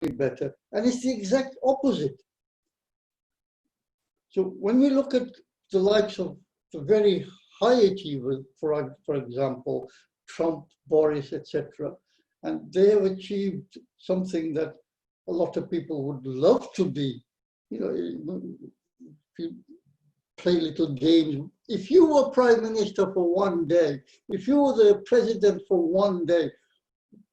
better, and it's the exact opposite. So when we look at the likes of the very high achievers, for example, Trump, Boris, etc., and they have achieved something that a lot of people would love to be. You know, if you play little games. If you were prime minister for one day, if you were the president for one day,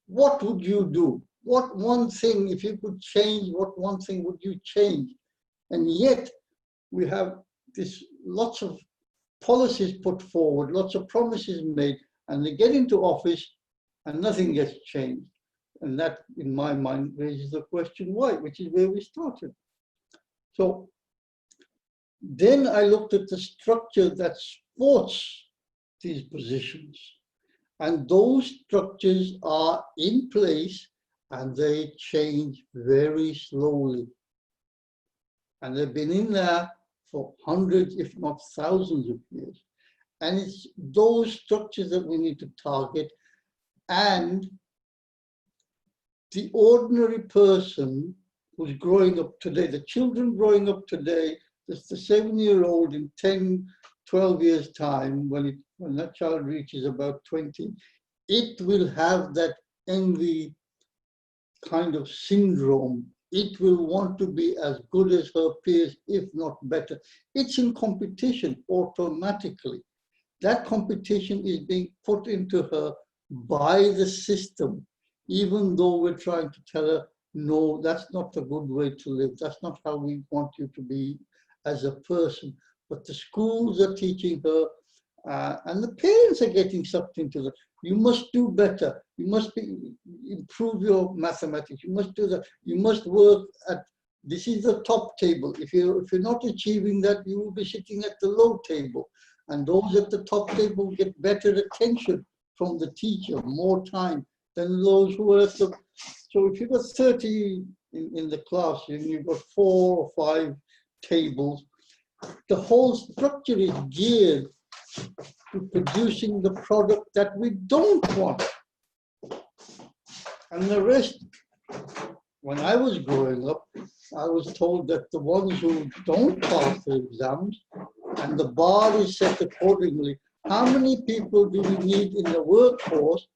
what would you do? What one thing, if you could change, what one thing would you change? And yet we have this lots of policies put forward, lots of promises made, and they get into office and nothing gets changed. And that, in my mind, raises the question why, which is where we started. So then I looked at the structure that supports these positions. And those structures are in place and they change very slowly. And they've been in there for hundreds, if not thousands of years. And it's those structures that we need to target. And the ordinary person who's growing up today, the children growing up today, just the 7-year-old in 10, 12 years' time, when that child reaches about 20, it will have that envy kind of syndrome. It will want to be as good as her peers, if not better. It's in competition automatically. That competition is being put into her by the system, even though we're trying to tell her, no, that's not a good way to live. That's not how we want you to be as a person. But the schools are teaching her, and the parents are getting sucked into that. You must do better. You must improve your mathematics. You must do that. You must work at, this is the top table. If you're not achieving that, you will be sitting at the low table. And those at the top table get better attention from the teacher, more time than those who are at the, so if you've got 30 in the class and you've got 4 or 5 tables, the whole structure is geared to producing the product that we don't want. And the rest, when I was growing up, I was told that the ones who don't pass the exams, and the bar is set accordingly, how many people do we need in the workforce,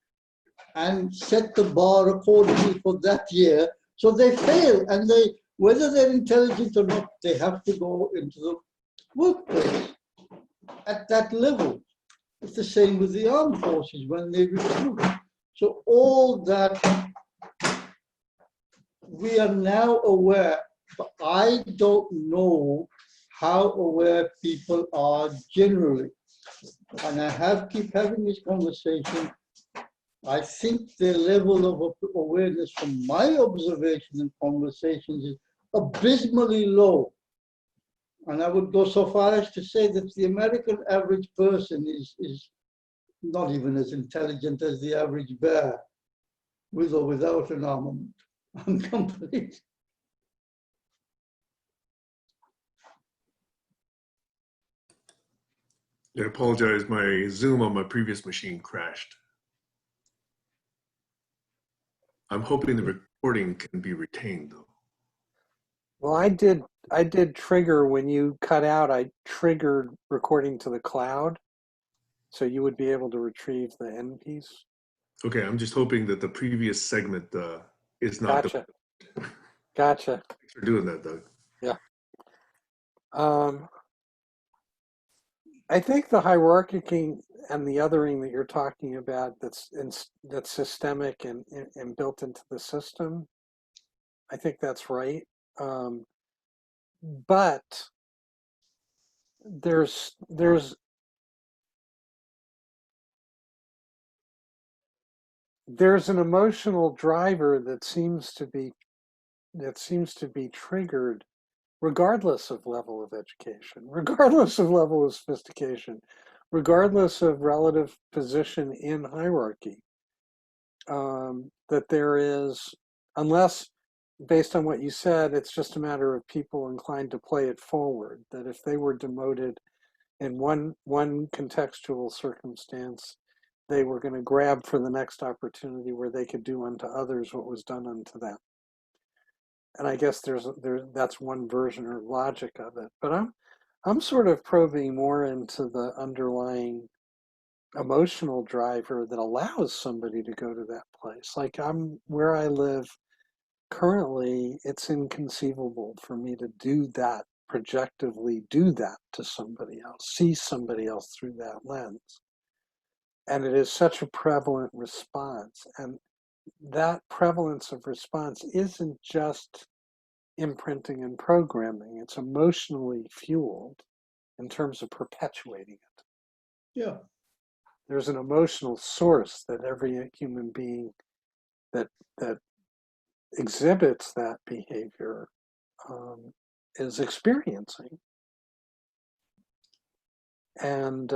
and set the bar accordingly for that year, so they fail, and they, whether they're intelligent or not, they have to go into the workplace at that level. It's the same with the armed forces when they recruit. So all that we are now aware, but I don't know how aware people are generally. And I keep having this conversation. I think the level of awareness from my observation and conversations is abysmally low. And I would go so far as to say that the American average person is not even as intelligent as the average bear, with or without an armament. I'm complete. I apologize, my Zoom on my previous machine crashed. I'm hoping the recording can be retained though. Well, I did trigger, when you cut out, I triggered recording to the cloud, so you would be able to retrieve the end piece. Okay, I'm just hoping that the previous segment is not. Gotcha. Gotcha. Thanks for doing that, Doug. Yeah. I think the hierarchy and the othering that you're talking about, that's systemic and built into the system, I think that's right. But there's an emotional driver that seems to be triggered regardless of level of education, regardless of level of sophistication, regardless of relative position in hierarchy. That there is, unless, based on what you said, it's just a matter of people inclined to play it forward, that if they were demoted in one contextual circumstance, they were going to grab for the next opportunity where they could do unto others what was done unto them. and I guess that's one version or logic of it. But I'm sort of probing more into the underlying emotional driver that allows somebody to go to that place. Like I'm where I live currently, it's inconceivable for me to do that, projectively do that to somebody else, see somebody else through that lens. And it is such a prevalent response. And that prevalence of response isn't just imprinting and programming, it's emotionally fueled in terms of perpetuating it. Yeah. There's an emotional source that every human being that that exhibits that behavior is experiencing, and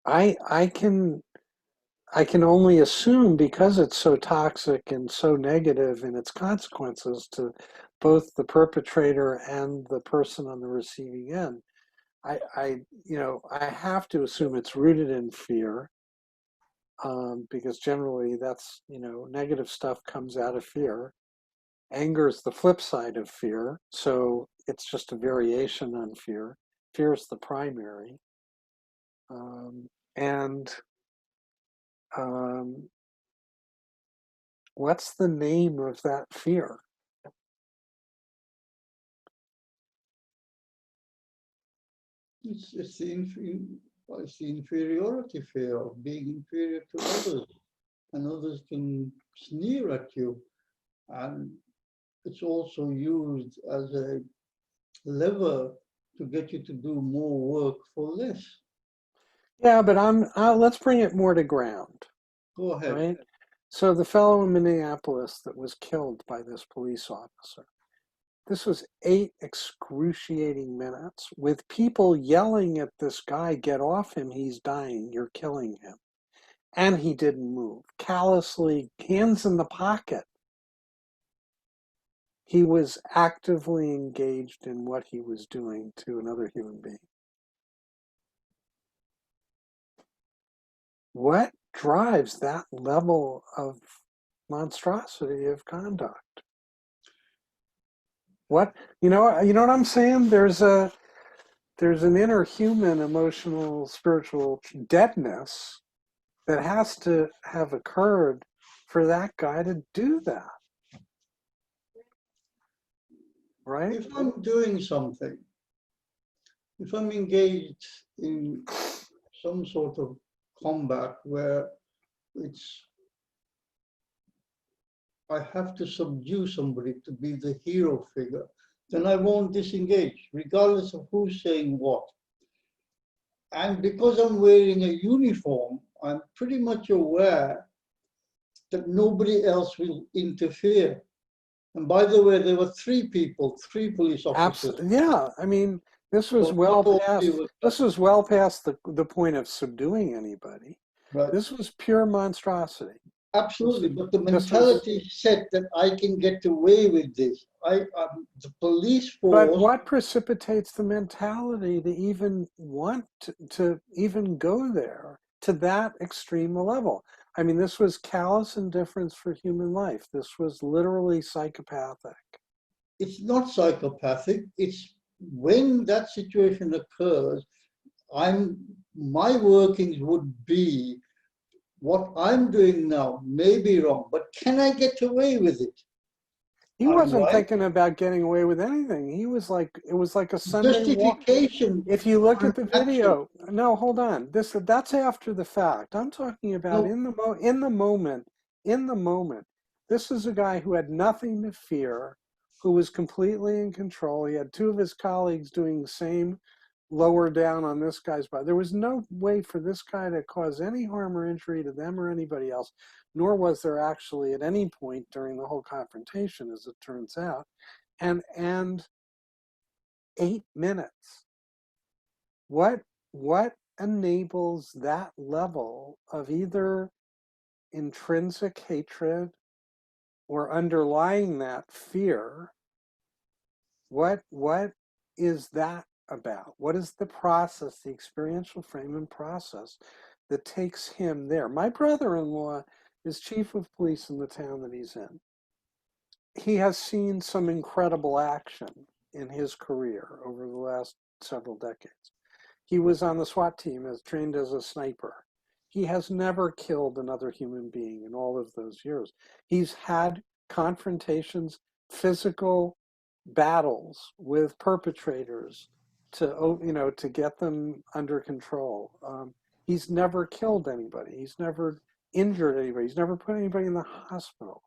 I can only assume, because it's so toxic and so negative in its consequences to both the perpetrator and the person on the receiving end. I have to assume it's rooted in fear, because generally that's, negative stuff comes out of fear. Anger is the flip side of fear, so it's just a variation on fear. Fear is the primary. And what's the name of that fear? It's the inferiority fear of being inferior to others, and others can sneer at you. And it's also used as a lever to get you to do more work for less. Yeah, but let's bring it more to ground, Go ahead. right? So the fellow in Minneapolis that was killed by this police officer, this was 8 excruciating minutes with people yelling at this guy, "Get off him, he's dying, you're killing him." And he didn't move, callously, hands in the pocket. He was actively engaged in what he was doing to another human being. What drives that level of monstrosity of conduct? What, what I'm saying? There's an inner human emotional spiritual deadness that has to have occurred for that guy to do that, right? If I'm doing something, if I'm engaged in some sort of combat where I have to subdue somebody to be the hero figure, then I won't disengage, regardless of who's saying what. And because I'm wearing a uniform, I'm pretty much aware that nobody else will interfere. And by the way, there were 3 police officers. Absolutely. Yeah. I mean, this was So well not all past 3 were this was well past the point of subduing anybody. right. This was pure monstrosity. Absolutely, but the This was, mentality set that I can get away with this. The police but force. what precipitates the mentality to even want to even go there to that extreme a level? I mean, this was callous indifference for human life. This was literally psychopathic. It's not psychopathic. It's when that situation occurs, my workings would be what I'm doing now may be wrong, but can I get away with it? He wasn't thinking about getting away with anything. He was like, it was like a Sunday walk. Justification. If you look at the Action. video, no, hold on. That's after the fact. I'm talking about No. in the moment. In the moment. This is a guy who had nothing to fear, who was completely in control. He had 2 of his colleagues doing the same, lower down on this guy's body. There was no way for this guy to cause any harm or injury to them or anybody else, nor was there actually at any point during the whole confrontation, as it turns out. And 8 minutes. What enables that level of either intrinsic hatred or underlying that fear? What is that about? What is the process, the experiential frame and process that takes him there? My brother-in-law is chief of police in the town that he's in. He has seen some incredible action in his career over the last several decades. He was on the SWAT team as trained as a sniper. He has never killed another human being in all of those years. He's had confrontations, physical battles with perpetrators to get them under control. He's never killed anybody. He's never injured anybody. He's never put anybody in the hospital.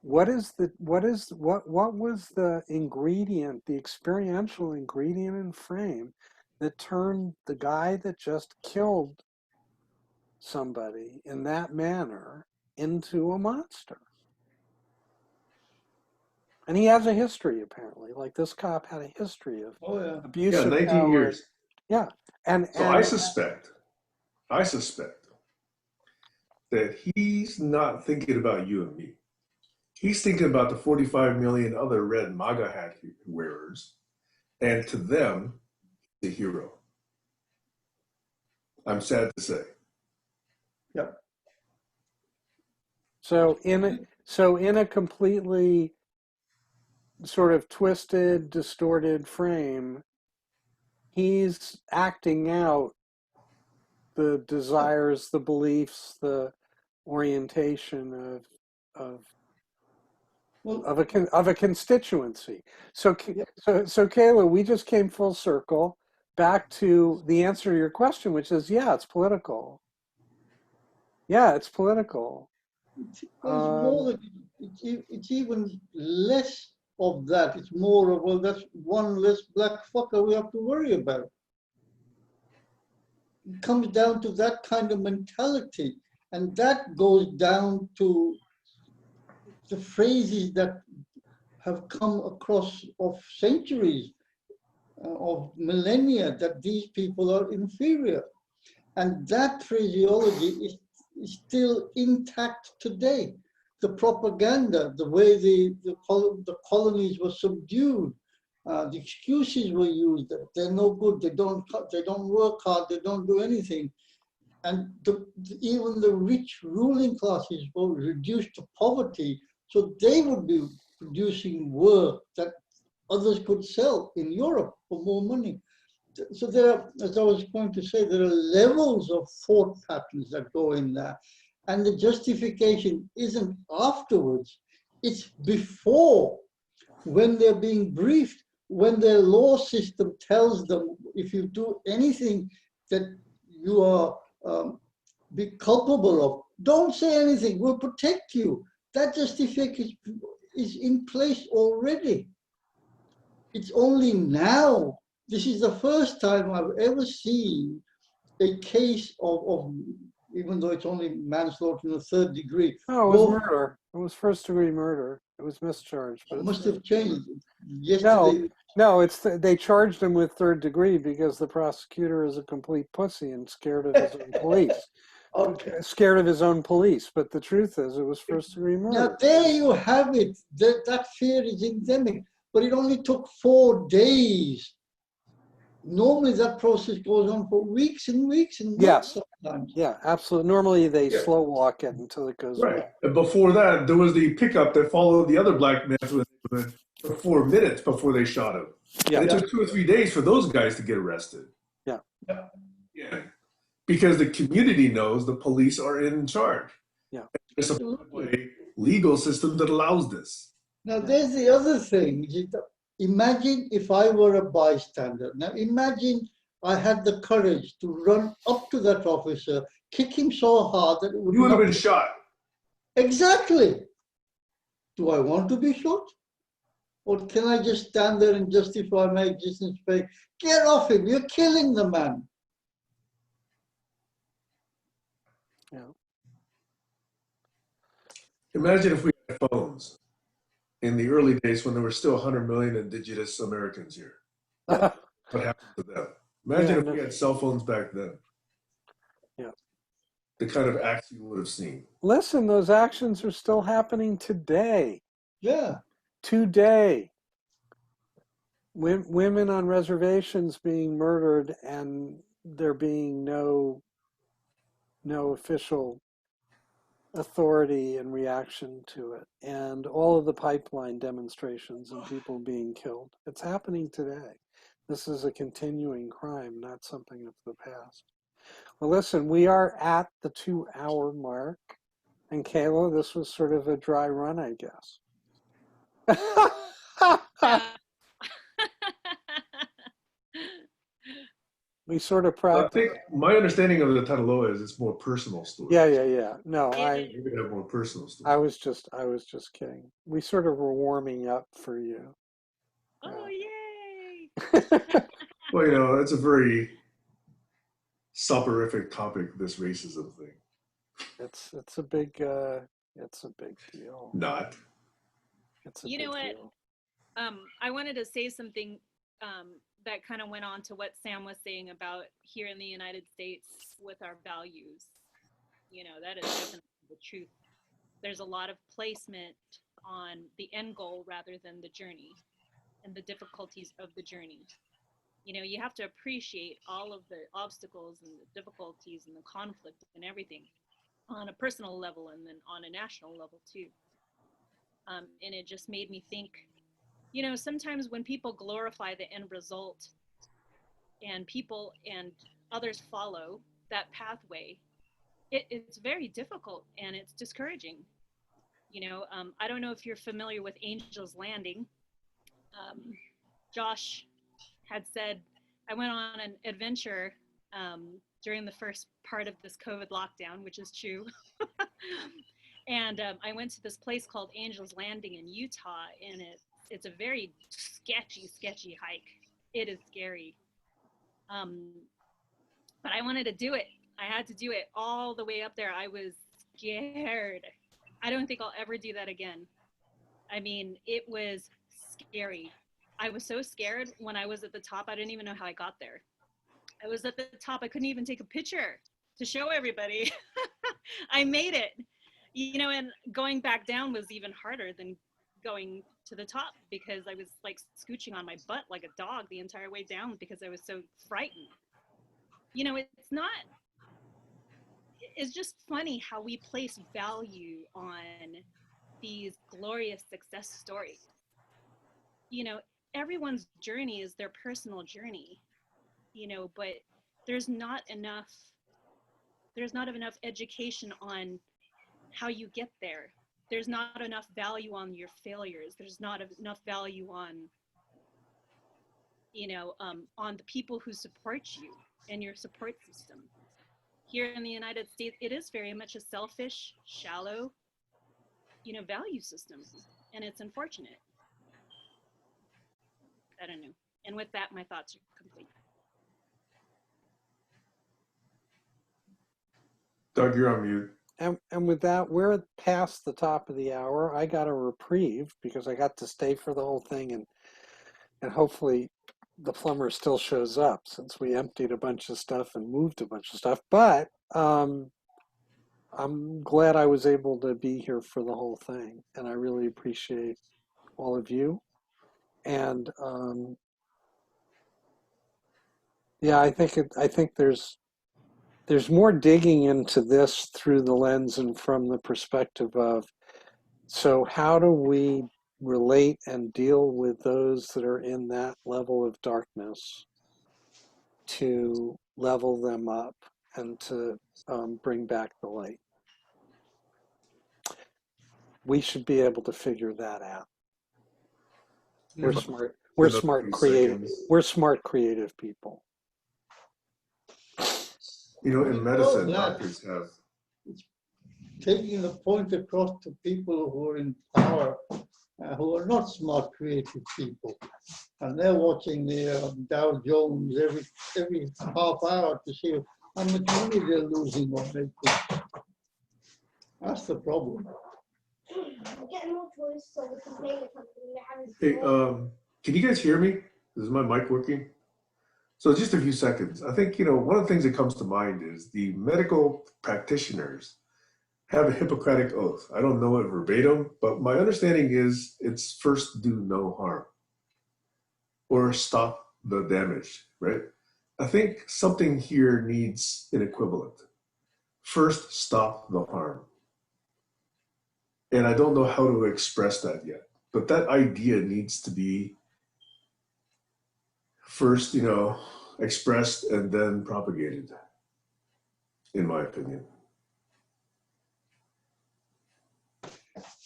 What was the ingredient, the experiential ingredient in Frame that turned the guy that just killed somebody in that manner into a monster? And he has a history, apparently. Like, this cop had a history of abuse Yeah, of 19 power. years. Yeah, and I suspect that he's not thinking about you and me. He's thinking about the 45 million other red MAGA hat wearers, and to them, the hero. I'm sad to say. Yep. So in a completely sort of twisted, distorted frame, he's acting out the desires, the beliefs, the orientation of a constituency. So Kayla, we just came full circle back to the answer to your question, which is, yeah, it's political. Yeah, it's political. It's even less of that. It's more of, well, that's one less black fucker we have to worry about. It comes down to that kind of mentality. And that goes down to the phrases that have come across of centuries, of millennia, that these people are inferior. And that phraseology is still intact today. The propaganda, the way the colonies were subdued, the excuses were used that they're no good, they don't work hard, they don't do anything. And even the rich ruling classes were reduced to poverty, so they would be producing work that others could sell in Europe for more money. So there are, as I was going to say, there are levels of thought patterns that go in there. And the justification isn't afterwards, it's before, when they're being briefed, when their law system tells them, if you do anything that you are be culpable of, don't say anything, we'll protect you. That justification is in place already. It's only now. This is the first time I've ever seen a case of even though it's only manslaughter in the third degree. No, it was murder. It was first-degree murder. It was mischarged. It must have changed. Yesterday, no, they charged him with third degree because the prosecutor is a complete pussy and scared of his own police. Okay. Scared of his own police, but the truth is it was first-degree murder. Now there you have it. That fear is endemic, but it only took 4 days. Normally that process goes on for weeks and weeks and months sometimes. Yeah, absolutely. Normally they slow walk it until it goes away. And before that, there was the pickup that followed the other black man for 4 minutes before they shot him. Yeah. And it took 2 or 3 days for those guys to get arrested. Yeah. Because the community knows the police are in charge. Yeah. There's a legal system that allows this. Now there's the other thing. Imagine if I were a bystander. Now imagine I had the courage to run up to that officer, kick him so hard that it would You would have been shot. Exactly. Do I want to be shot? Or can I just stand there and justify my existence by, get off him, you're killing the man. Yeah. Imagine if we had phones in the early days when there were still 100 million indigenous Americans here. What happened to them? Imagine if we had cell phones back then. Yeah. The kind of acts you would have seen. Listen, those actions are still happening today. Yeah. Today. Women on reservations being murdered and there being no official authority in reaction to it, and all of the pipeline demonstrations and people being killed. It's happening today. This is a continuing crime, not something of the past. Well, listen, we are at the 2-hour mark. And Kayla, this was sort of a dry run, I guess. We sort of I practiced. think my understanding of the Tanaloa is it's more personal stories. Yeah. No, You could have more personal I stories. was just kidding. We sort of were warming up for you. Oh, yay! Well, you know, it's a very soporific topic, this racism thing. It's a big deal. Not. It's a You big know what? deal. I wanted to say something that kind of went on to what Sam was saying about here in the United States with our values. You know, that is definitely the truth. There's a lot of placement on the end goal rather than the journey and the difficulties of the journey. You know, you have to appreciate all of the obstacles and the difficulties and the conflict and everything on a personal level and then on a national level too. And it just made me think, you know, sometimes when people glorify the end result and people and others follow that pathway, it's very difficult and it's discouraging. You know, I don't know if you're familiar with Angel's Landing. Josh had said, I went on an adventure during the first part of this COVID lockdown, which is true. And I went to this place called Angel's Landing in Utah, and it's a very sketchy hike. It is scary. But I wanted to do it. I had to do it all the way up there. I was scared. I don't think I'll ever do that again. I mean, it was scary. I was so scared when I was at the top, I didn't even know how I got there. I was at the top, I couldn't even take a picture to show everybody. I made it. You know, and going back down was even harder than going to the top because I was like scooching on my butt like a dog the entire way down because I was so frightened. You know, it's just funny how we place value on these glorious success stories. You know, everyone's journey is their personal journey, you know, but there's not enough education on how you get there. There's not enough value on your failures. There's not enough value on, you know, on the people who support you and your support system. Here in the United States, it is very much a selfish, shallow, you know, value system, and it's unfortunate. I don't know. And with that, my thoughts are complete. Doug, you're on mute. And with that, we're past the top of the hour. I got a reprieve because I got to stay for the whole thing, and hopefully the plumber still shows up since we emptied a bunch of stuff and moved a bunch of stuff. But I'm glad I was able to be here for the whole thing, and I really appreciate all of you. And yeah, I think there's more digging into this through the lens and from the perspective of, so how do we relate and deal with those that are in that level of darkness to level them up and to bring back the light? We should be able to figure that out. We're smart. We're Another smart, few creative. seconds. We're smart, creative people. You know, We in know medicine, that. doctors have. Taking the point across to people who are in power, who are not smart, creative people, and they're watching the Dow Jones every half hour to see how much money they're losing or making. That's the problem. Hey, can you guys hear me? Is my mic working? So just a few seconds. I think, you know, one of the things that comes to mind is the medical practitioners have a Hippocratic oath. I don't know it verbatim, but my understanding is it's first do no harm or stop the damage, right? I think something here needs an equivalent. First, stop the harm. And I don't know how to express that yet. But that idea needs to be first, expressed and then propagated, in my opinion.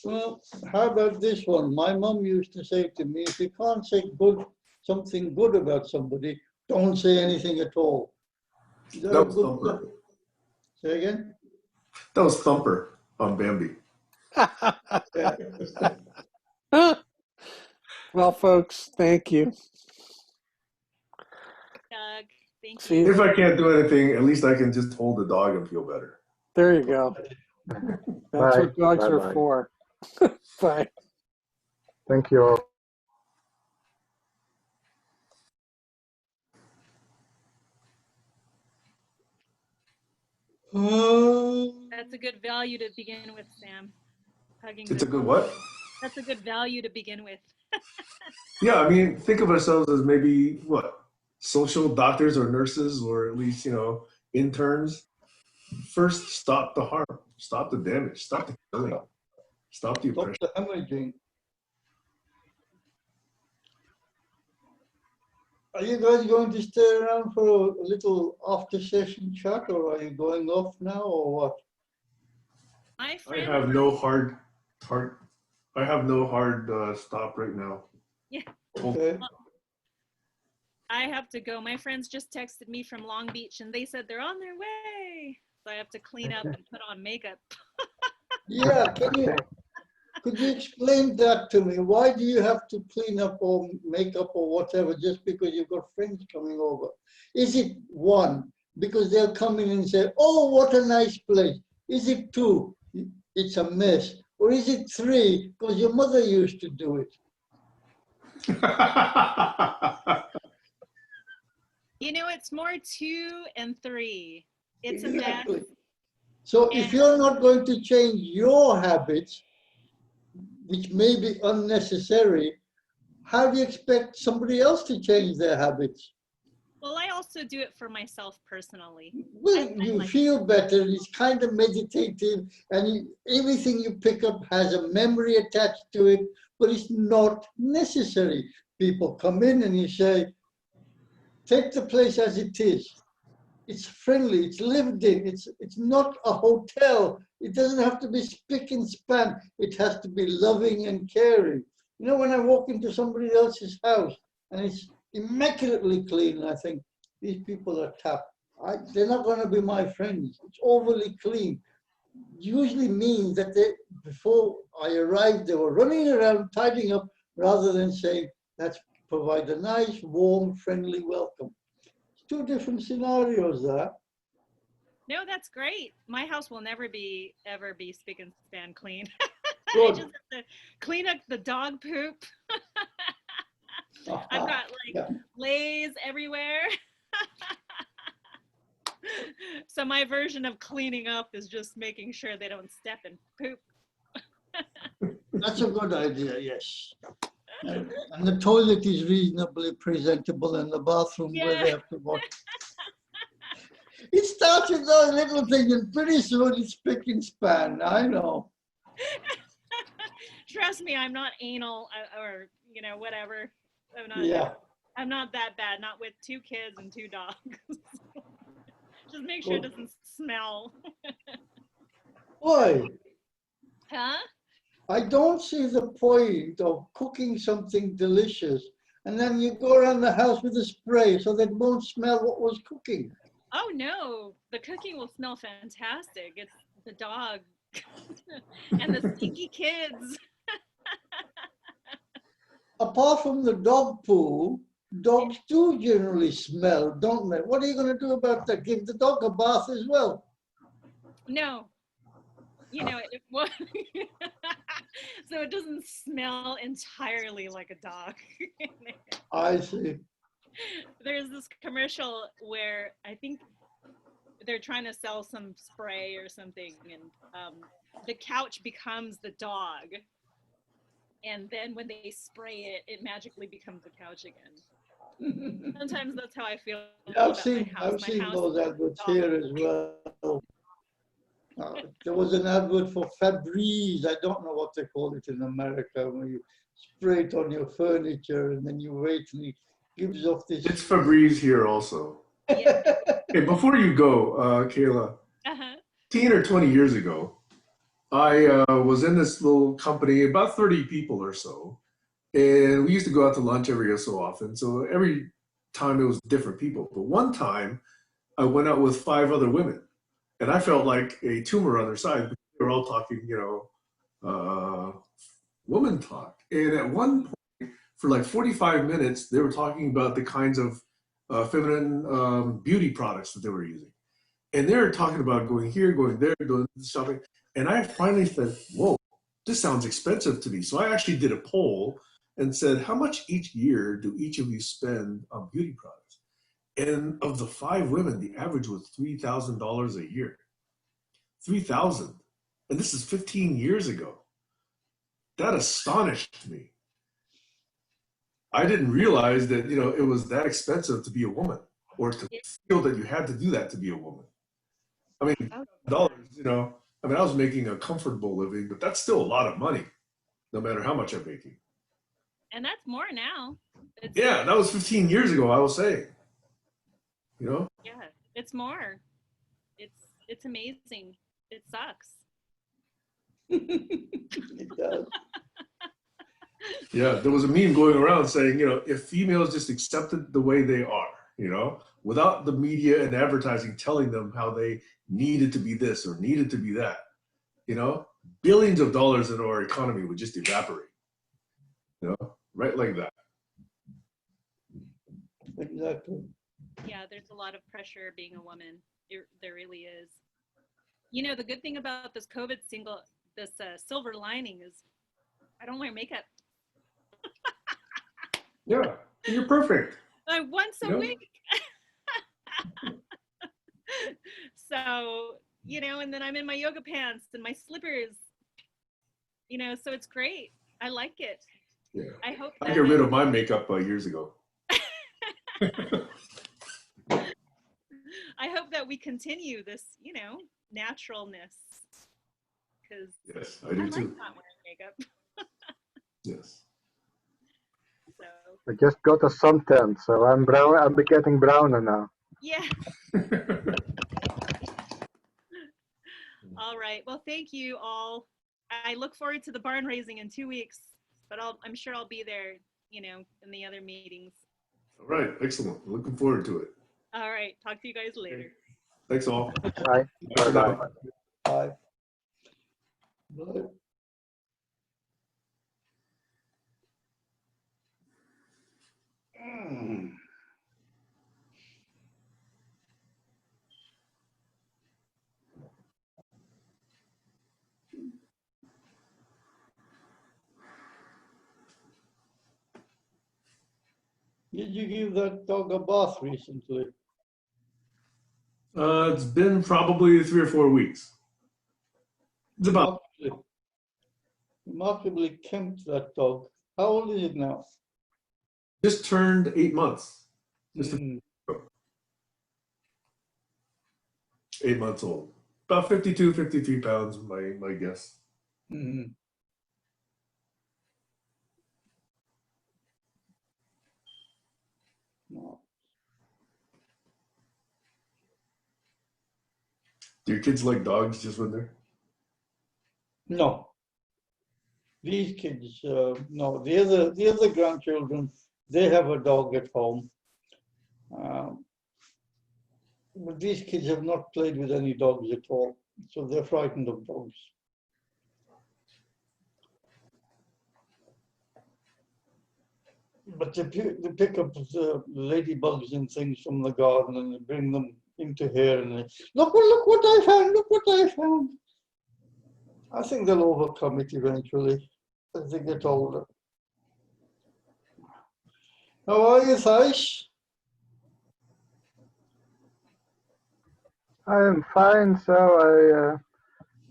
Well, how about this one? My mom used to say to me, if you can't say something good about somebody, don't say anything at all. Is that a That was good Thumper. Say again? That was Thumper on Bambi. Yeah. Well, folks, thank you. Doug, thank See you. you. If I can't do anything, at least I can just hold the dog and feel better. There you go. That's Bye. what dogs are Bye-bye. for. Bye. Thank you all. That's a good value to begin with, Sam. Hugging It's a the good dog. what? That's a good value to begin with. Yeah, I mean, think of ourselves as maybe what? Social doctors or nurses, or at least, interns. First, stop the harm, stop the damage, stop the killing, stop the Stop oppression. the hemorrhaging. Are you guys going to stay around for a little after session chat, or are you going off now, or what? My I friend, have no hard stop right now. Yeah. Okay. I have to go. My friends just texted me from Long Beach and they said they're on their way. So I have to clean up and put on makeup. Yeah, could you explain that to me? Why do you have to clean up or make up or whatever just because you've got friends coming over? Is it one, because they'll come in and say, oh, what a nice place? Is it two, it's a mess? Or is it three, because your mother used to do it? It's more 2 and 3. It's a mess. Exactly. So if you're not going to change your habits, which may be unnecessary, how do you expect somebody else to change their habits? Well, I also do it for myself personally. Well, you feel better, it's kind of meditative, and everything you pick up has a memory attached to it, but it's not necessary. People come in and you say, take the place as it is. It's friendly, it's lived in, it's not a hotel. It doesn't have to be spick and span. It has to be loving and caring. When I walk into somebody else's house and it's immaculately clean, I think, these people are tapped. They're not going to be my friends. It's overly clean. Usually means that before I arrived, they were running around, tidying up, rather than saying, let's provide a nice, warm, friendly welcome. Two different scenarios there. No, that's great. My house will never ever be spick and span clean. I Good. just have to clean up the dog poop. I've got lays everywhere. So my version of cleaning up is just making sure they don't step in poop. That's a good idea, yes. And the toilet is reasonably presentable, and the bathroom where they have to wash. It starts with those little things, and pretty soon it's spick and span. I know. Trust me, I'm not anal or whatever. I'm not that bad. Not with 2 kids and 2 dogs. Just make sure it doesn't smell. Why? Huh? I don't see the point of cooking something delicious and then you go around the house with a spray so that it won't smell what was cooking. Oh no, the cooking will smell fantastic. It's the dog and the stinky kids. Apart from the dog poo, dogs do generally smell, don't they? What are you going to do about that? Give the dog a bath as well? No. So it doesn't smell entirely like a dog. I see. There's this commercial where I think they're trying to sell some spray or something, and the couch becomes the dog. And then when they spray it, it magically becomes the couch again. Sometimes that's how I feel. I've seen those adverts here as well. There was an advert for Febreze. I don't know what they call it in America, where you spray it on your furniture and then you wait and it gives off this. It's Febreze here also. Yeah. Hey, before you go, Kayla, Uh-huh. 10 or 20 years ago, I was in this little company, about 30 people or so, and we used to go out to lunch every so often. So every time it was different people. But one time I went out with 5 other women, and I felt like a tumor on their side. They were all talking, woman talk. And at one point, for like 45 minutes, they were talking about the kinds of feminine beauty products that they were using. And they were talking about going here, going there, doing shopping. And I finally said, whoa, this sounds expensive to me. So I actually did a poll and said, how much each year do each of you spend on beauty products? And of the 5 women, the average was $3,000 a year. 3,000. And this is 15 years ago. That astonished me. I didn't realize that, it was that expensive to be a woman, or to feel that you had to do that to be a woman. I mean, dollars, I was making a comfortable living, but that's still a lot of money, no matter how much I'm making. And that's more now. Yeah, that was 15 years ago, I will say. Yeah, it's more. It's amazing. It sucks. It does. Yeah, there was a meme going around saying, if females just accepted the way they are, without the media and advertising telling them how they needed to be this or needed to be that, billions of dollars in our economy would just evaporate, right like that. Exactly. Yeah, there's a lot of pressure being a woman. There really is. The good thing about this COVID silver lining is I don't wear makeup. Yeah, you're perfect. Once a week. So, and then I'm in my yoga pants and my slippers, so it's great. I like it. Yeah. I hope I got rid of my makeup years ago. I hope that we continue this, naturalness. Because yes, I do like too. not wearing makeup. Yes. So. I just got a suntan, so I'm brown. I'm getting browner now. Yeah. All right. Well, thank you all. I look forward to the barn raising in 2 weeks, but I'm sure I'll be there, in the other meetings. All right. Excellent. Looking forward to it. All right. Talk to you guys later. Thanks all. Bye. Bye. Bye. Bye. Did you give that dog a bath recently? It's been probably 3 or 4 weeks. It's about. Remarkably kempt, that dog. How old is it now? Just turned 8 months. 8 months old. About 52, 53 pounds, my guess. Mm-hmm. No. Do your kids like dogs just when they're? No. These kids, no. The other grandchildren, they have a dog at home. But these kids have not played with any dogs at all, so they're frightened of dogs. But they pick up the ladybugs and things from the garden and they bring them into here and they, look what I found, look what I found. I think they'll overcome it eventually as they get older. How are you, Thais? I am fine. So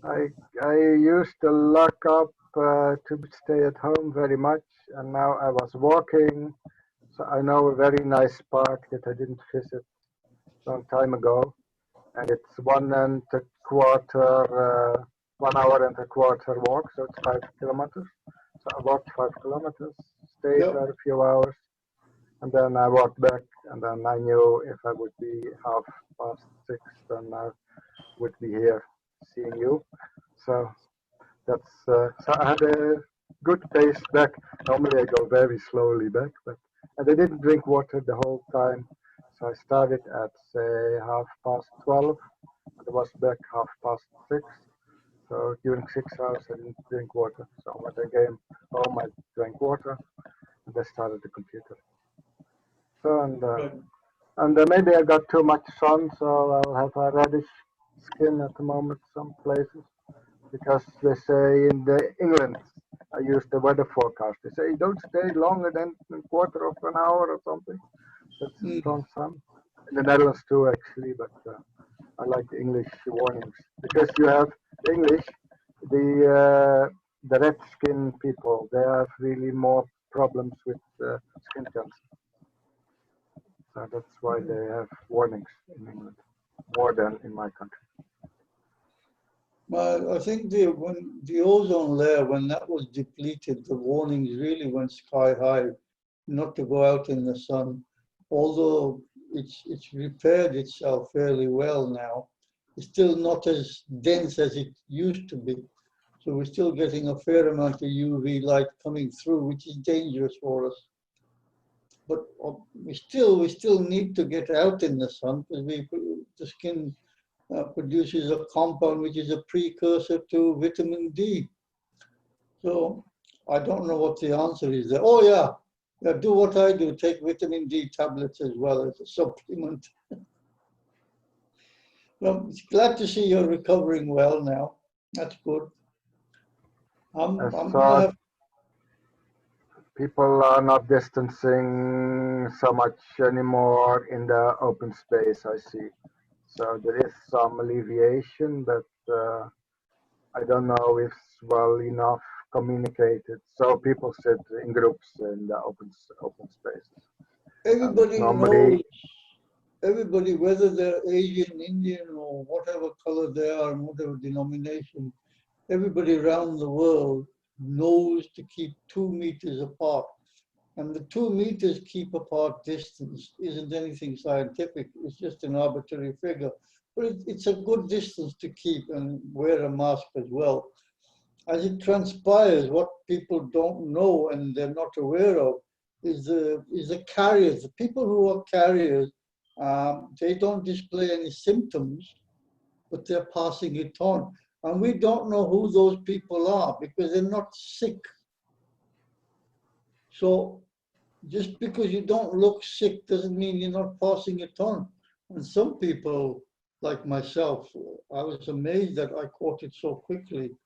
I used to lock up to stay at home very much, and now I was walking. So I know a very nice park that I didn't visit a long time ago, and it's one end quarter, 1 hour and a quarter walk, so it's 5 kilometers. So I walked 5 kilometers, stayed Yep. there a few hours, and then I walked back. And then I knew if I would be 6:30, then I would be here seeing you. So that's so I had a good pace back. Normally I go very slowly back, but and I didn't drink water the whole time. So I started at say 12:30, and I was back 6:30. So during 6 hours I didn't drink water. So when I came home I drank water, and I started the computer. So and maybe I got too much sun, so I'll have a reddish skin at the moment some places. Because they say in the England, I use the weather forecast. They say don't stay longer than a quarter of an hour or something. That's a strong sun. In the Netherlands too, actually, but I like the English warnings because you have English, the red skin people. They have really more problems with skin cancer. So that's why they have warnings in England more than in my country. I think when the ozone layer, when that was depleted, the warnings really went sky high, not to go out in the sun. Although it's repaired itself fairly well now, it's still not as dense as it used to be. So we're still getting a fair amount of UV light coming through, which is dangerous for us. But we still need to get out in the sun because the skin produces a compound which is a precursor to vitamin D. So I don't know what the answer is there. Oh yeah, do what I do, take vitamin D tablets as well as a supplement. Well, it's glad to see you're recovering well now. That's good. I'm gonna have People are not distancing so much anymore in the open space, I see. So there is some alleviation, but I don't know if it's well enough communicated. So people sit in groups in the open spaces. everybody Normally, knows, everybody, whether they're Asian, Indian, or whatever color they are, and whatever denomination, everybody around the world knows to keep 2 meters apart. And the 2 meters keep apart distance isn't anything scientific, it's just an arbitrary figure. But it's a good distance to keep and wear a mask as well. As it transpires, what people don't know and they're not aware of is the carriers. The people who are carriers, they don't display any symptoms, but they're passing it on. And we don't know who those people are because they're not sick. So just because you don't look sick doesn't mean you're not passing it on. And some people, like myself, I was amazed that I caught it so quickly,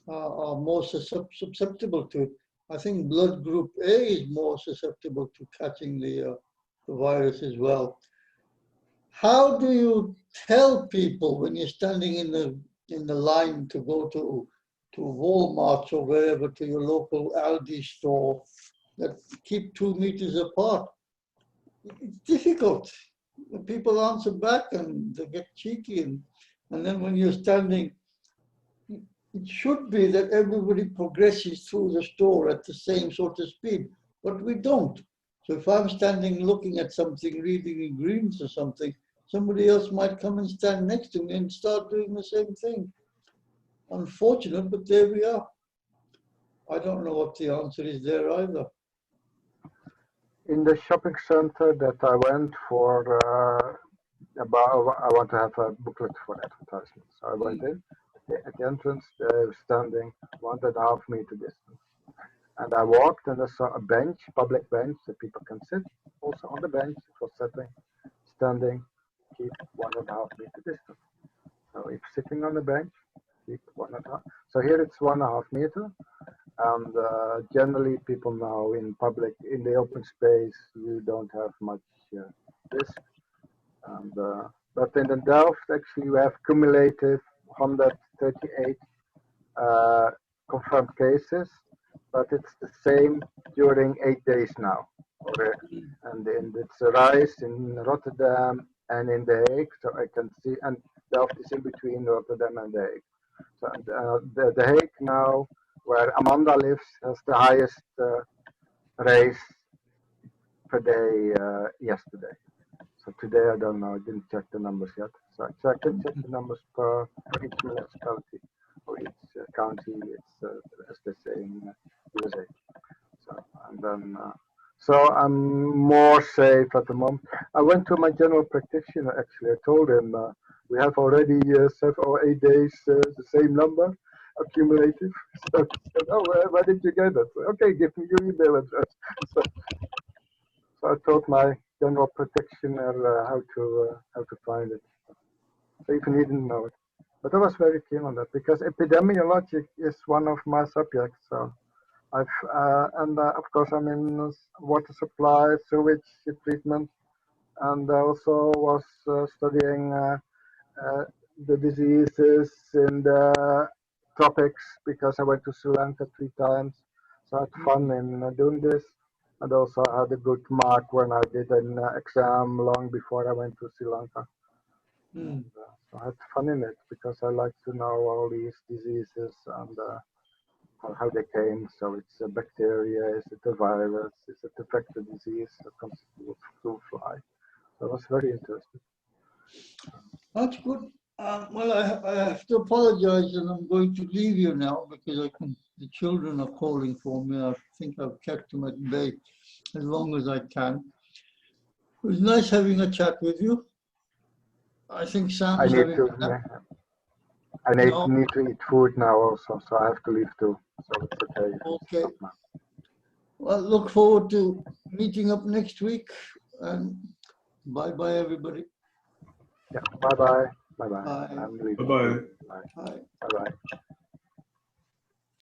are more susceptible to it. I think blood group A is more susceptible to catching the virus as well. How do you tell people when you're standing in the line to go to Walmart or wherever, to your local Aldi store, that keep 2 meters apart? It's difficult. People answer back and they get cheeky, and then when you're standing, it should be that everybody progresses through the store at the same sort of speed, but we don't. So if I'm standing looking at something, reading in greens or something, somebody else might come and stand next to me and start doing the same thing. Unfortunate, but there we are. I don't know what the answer is there either. in the shopping center that I went for, I want to have a booklet for advertisements. So I went in. At the entrance, they were standing 1.5 meter distance. And I walked and I saw a bench, public bench that people can sit. Also on the bench, it was sitting, standing, keep 1.5 meter distance. So if sitting on the bench, keep 1.5. So here it's 1.5 meter. And generally people now in public, in the open space, you don't have much risk. And, but in the Delft, actually, we have cumulative 138 confirmed cases, but it's the same during 8 days now. And it's a rise in Rotterdam and in The Hague, so I can see, and Delft is in between Rotterdam and The Hague. So the Hague now, where Amanda lives, has the highest race per day yesterday. So today I don't know, I didn't check the numbers yet. So I can check the numbers for each municipality or each county, it's as they say in USA. So and then so I'm more safe at the moment. I went to my general practitioner actually. I told him we have already 7 or 8 days the same number accumulative. So he said, oh, where did you get it? Okay, give me your email address. So I told my general practitioner how to find it. So even he didn't know it. But I was very keen on that because epidemiology is one of my subjects. So I've of course I'm in water supply, sewage treatment, and I also was studying the diseases in the tropics because I went to Sri Lanka 3 times. So I had fun in doing this. And also I had a good mark when I did an exam long before I went to Sri Lanka. And, so I had fun in it because I like to know all these diseases and how they came. So it's a bacteria, is it a virus, is it a vector disease that comes through fly. So I was very interested. That's good. Well, I have to apologize, and I'm going to leave you now because the children are calling for me. I think I've kept them at bay as long as I can. It was nice having a chat with you. I think Sam's I need having to. a nap. I need No. to eat food now also, so I have to leave too. So it's okay. Okay. Stop now. Well, look forward to meeting up next week. And bye-bye, everybody. Yeah. Bye bye. Bye bye. Bye. I'm leaving. Bye-bye. Bye Bye. bye.